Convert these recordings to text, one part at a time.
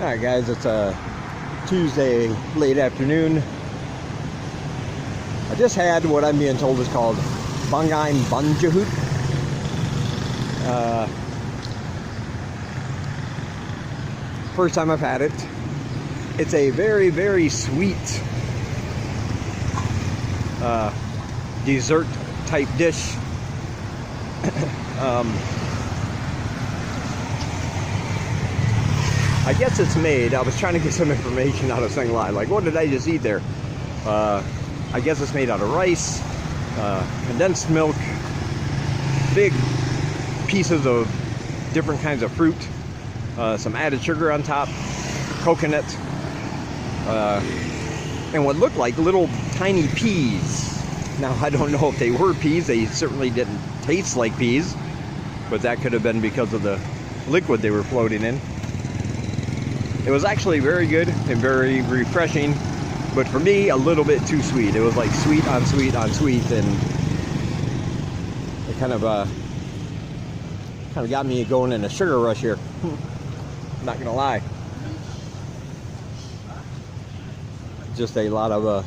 Alright guys, it's a Tuesday late afternoon. I just had what I'm being told is called Banghain Banjahut. First time I've had it. It's a very, very sweet dessert type dish. I guess it's made, I was trying to get some information out of Singlai, like what did I just eat there? I guess it's made out of rice, condensed milk, big pieces of different kinds of fruit, some added sugar on top, coconut, and what looked like little tiny peas. Now I don't know if they were peas, they certainly didn't taste like peas, but that could have been because of the liquid they were floating in. It was actually very good and very refreshing, but for me, a little bit too sweet. It was like sweet on sweet on sweet, and it kind of got me going in a sugar rush here. Not gonna lie. Just a lot of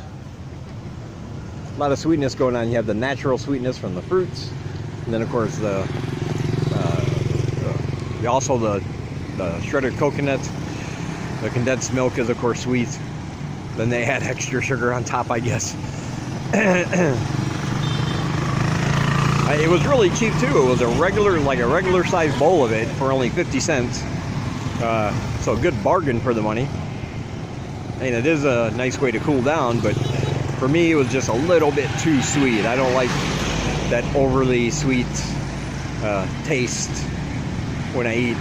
sweetness going on. You have the natural sweetness from the fruits, and then of course also the shredded coconut. The condensed milk is of course sweet. Then they had extra sugar on top, I guess. It was really cheap too. It was a regular sized bowl of it for only 50 cents. So a good bargain for the money. And it is a nice way to cool down, but for me it was just a little bit too sweet. I don't like that overly sweet taste when I eat.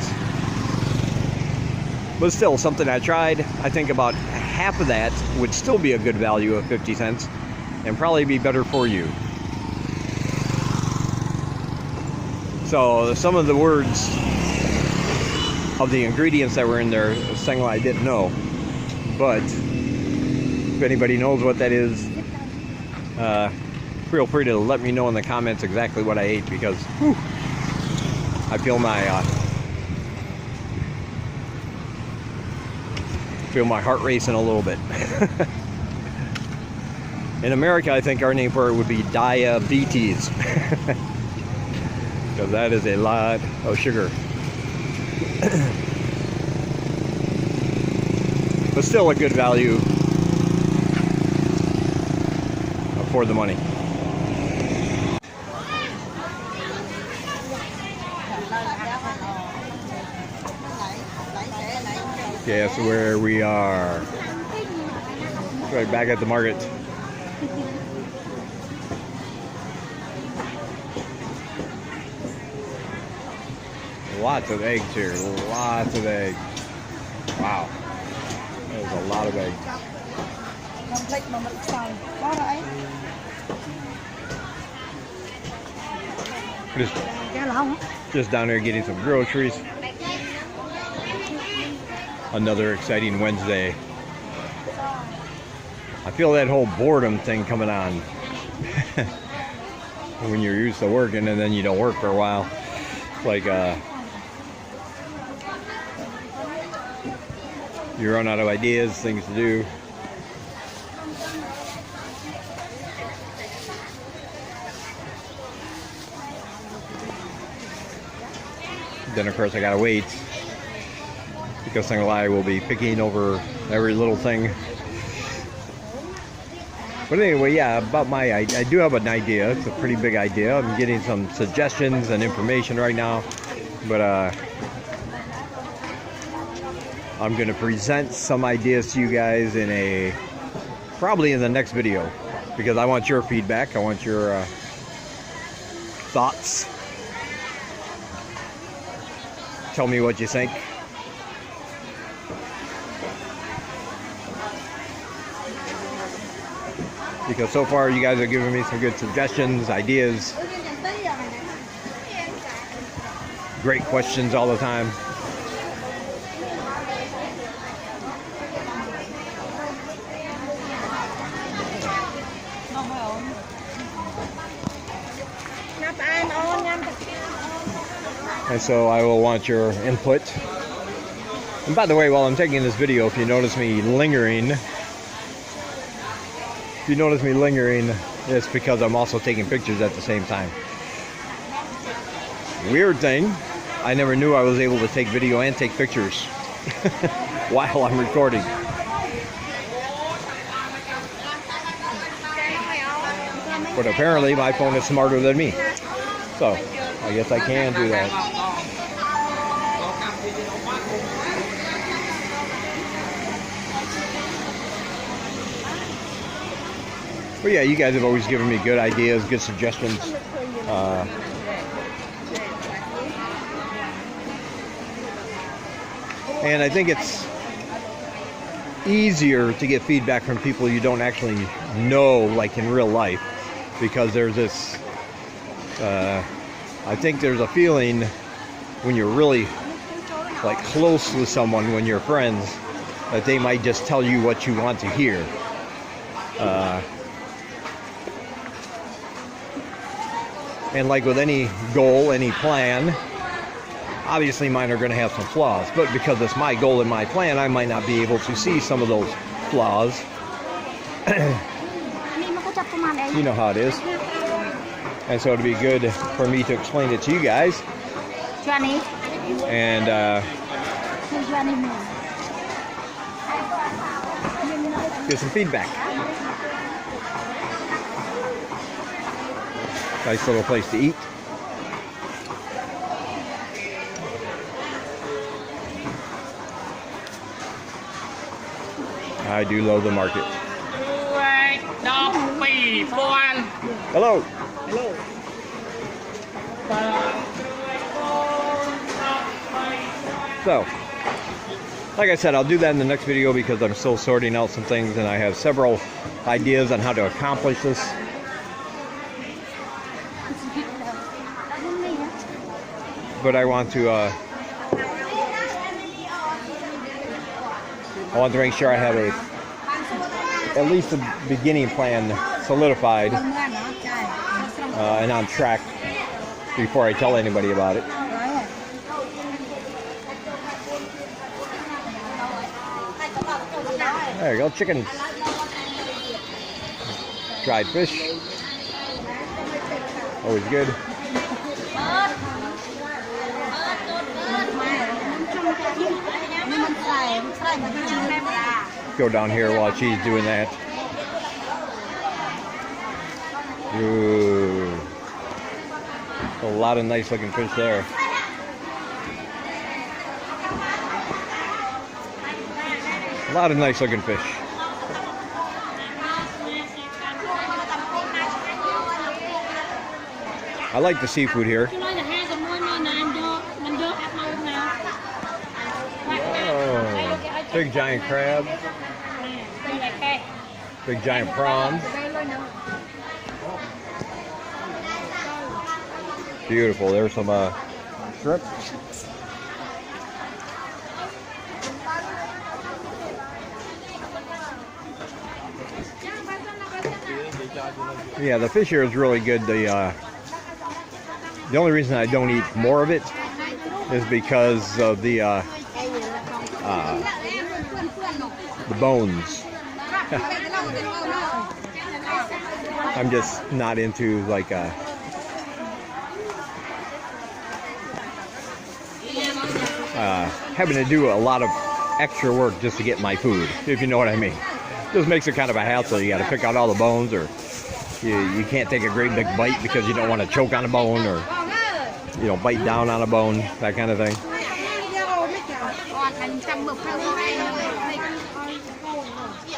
But still, something I tried. I think about half of that would still be a good value of 50 cents and probably be better for you. So some of the words of the ingredients that were in there, Singlai I didn't know. But if anybody knows what that is, feel free to let me know in the comments exactly what I ate, because whew, I feel my heart racing a little bit. In America, I think our name for it would be diabetes, because that is a lot of sugar. But still a good value for the money. Guess where we are. Right back at the market. Lots of eggs here. Lots of eggs. Wow. There's a lot of eggs. Just down there getting some groceries. Another exciting Wednesday. I feel that whole boredom thing coming on. When you're used to working and then you don't work for a while. It's like you run out of ideas, things to do. Then of course I gotta wait, because Singlai will be picking over every little thing. But anyway, yeah, about I do have an idea. It's a pretty big idea. I'm getting some suggestions and information right now, but I'm going to present some ideas to you guys probably in the next video, because I want your feedback. I want your thoughts. Tell me what you think. Because so far you guys are giving me some good suggestions, ideas, great questions all the time. And so I will want your input. And by the way, while I'm taking this video, if you notice me lingering, it's because I'm also taking pictures at the same time. Weird thing, I never knew I was able to take video and take pictures while I'm recording. But apparently my phone is smarter than me. So, I guess I can do that. But yeah, you guys have always given me good ideas, good suggestions. And I think it's easier to get feedback from people you don't actually know, like in real life, because there's this, I think there's a feeling when you're really like close with someone, when you're friends, that they might just tell you what you want to hear. And like with any goal, any plan, obviously mine are going to have some flaws, but because it's my goal and my plan, I might not be able to see some of those flaws. You know how it is. And so it'd be good for me to explain it to you guys. And get some feedback. Nice little place to eat. I do love the market. Hello. Hello. So, like I said, I'll do that in the next video because I'm still sorting out some things and I have several ideas on how to accomplish this. But I want to make sure I have at least a beginning plan solidified and on track before I tell anybody about it. There you go, chickens. Dried fish. Always good. Go down here while she's doing that. Ooh. A lot of nice looking fish there. A lot of nice looking fish. I like the seafood here. Oh, big giant crab. Big giant prawns. Beautiful. There's some shrimp. Yeah, the fish here is really good. The only reason I don't eat more of it is because of the bones. I'm just not into like having to do a lot of extra work just to get my food, if you know what I mean. Just makes it kind of a hassle. You got to pick out all the bones, or you can't take a great big bite because you don't want to choke on a bone, or bite down on a bone, that kind of thing.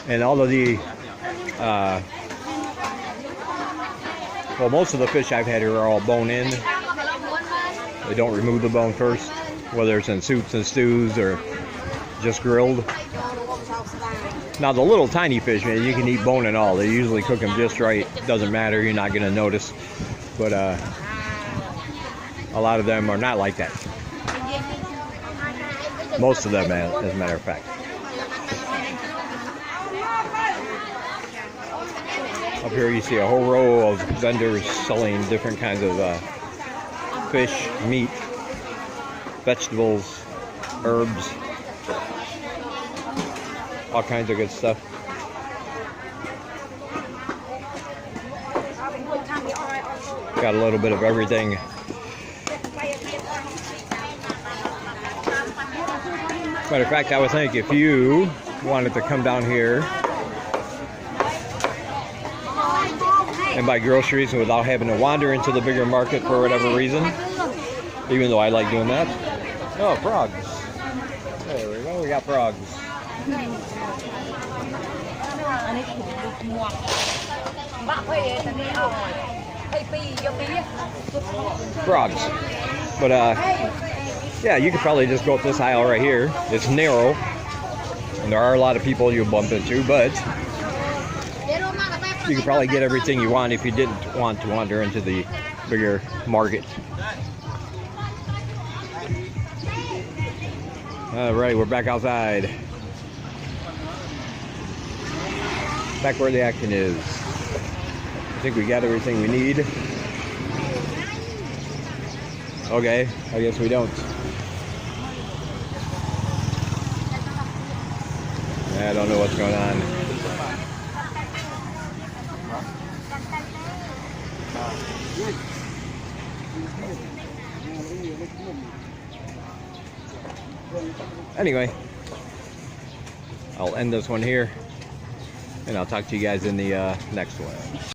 And all of the well, most of the fish I've had here are all bone in. They don't remove the bone first, whether it's in soups and stews or just grilled. Now the little tiny fish, man, you can eat bone and all. They usually cook them just right. Doesn't matter, you're not going to notice. But a lot of them are not like that. Most of them, as a matter of fact. Up here you see a whole row of vendors selling different kinds of fish, meat, vegetables, herbs. All kinds of good stuff. Got a little bit of everything. Matter of fact, I would think if you wanted to come down here and buy groceries without having to wander into the bigger market for whatever reason, even though I like doing that. Oh, frogs. There we go, we got frogs. Frogs. But yeah, you could probably just go up this aisle right here. It's narrow, and there are a lot of people you'll bump into, but you could probably get everything you want if you didn't want to wander into the bigger market. All right, we're back outside. Back where the action is. I think we got everything we need. Okay, I guess we don't. I don't know what's going on. Anyway, I'll end this one here, and I'll talk to you guys in the next one.